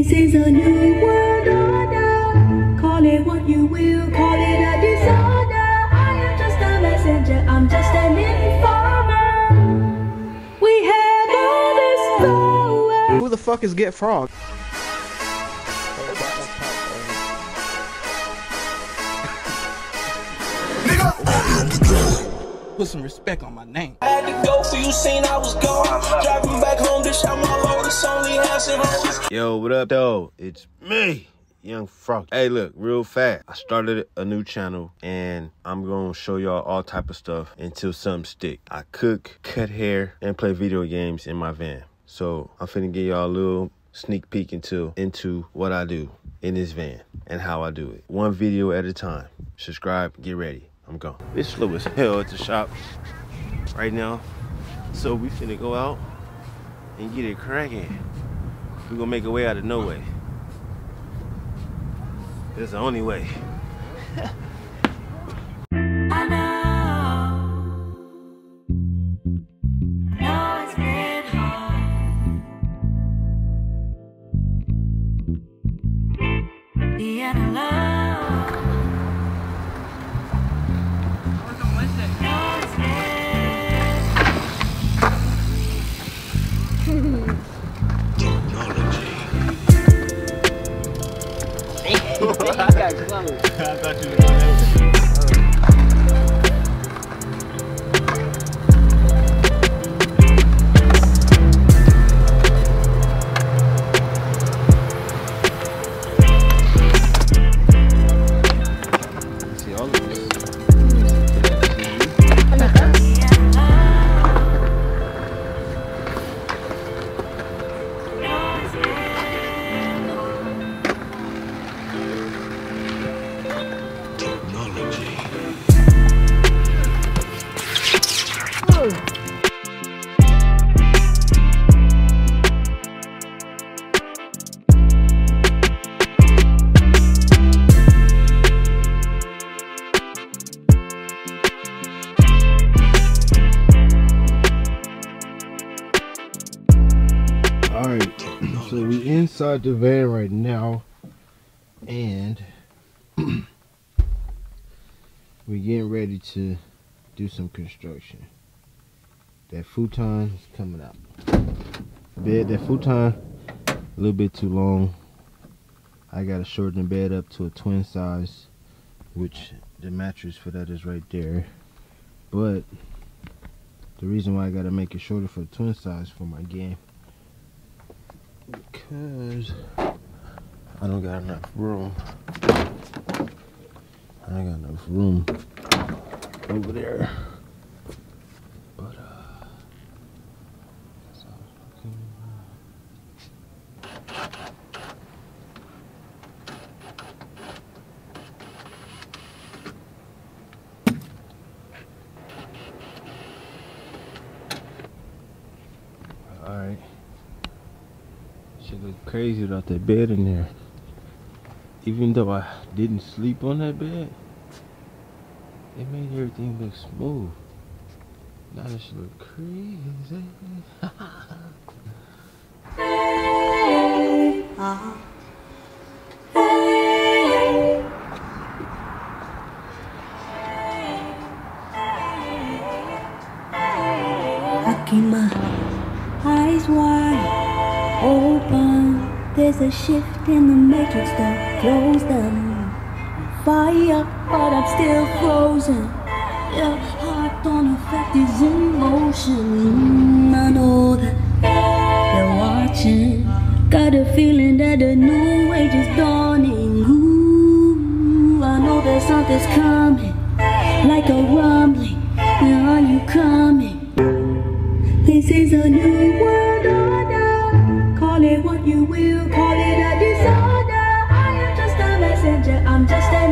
This is a new world order. Call it what you will, call it a disorder. I am just a messenger, I'm just an informer. We have all this power. Who the fuck is Get Frog? Put some respect on my name. I had to go for you, seen I was gone. Driving back home, bitch, I'm all over. It's only house and home. Yo, what up, though? It's me, Young Frog. Hey, look, real fast. I started a new channel, and I'm gonna show y'all all type of stuff until something stick. I cook, cut hair, and play video games in my van. So I'm finna give y'all a little sneak peek into what I do in this van and how I do it. One video at a time. Subscribe, get ready. I'm gone. It's slow as hell at the shop right now. So we finna go out and get it cracking. We gonna make a way out of no way. It's the only way. I know it's been hard being alone. I thought you were going see all of this. Alright, so we inside the van right now, and we're getting ready to do some construction. That futon is coming out. That futon a little bit too long. I gotta shorten the bed up to a twin size, which the mattress for that is right there. But the reason why I gotta make it shorter for the twin size for my game, because I don't got enough room. I ain't got enough room over there. But that's all I was looking at. Alright. Shit look crazy without that bed in there. Even though I didn't sleep on that bed, it made everything look smooth. Now this shit look crazy. I keep my eyes wide open. There's a shift in the matrix that closed them. Fire, but I'm still frozen. Your heart don't affect these emotions. I know that they're watching. Got a feeling that a new age is dawning. Ooh, I know that something's coming, like a rumbling. Where are you coming? This is a new world order. Call it what you will, call it a disorder. I am just a messenger, I'm just a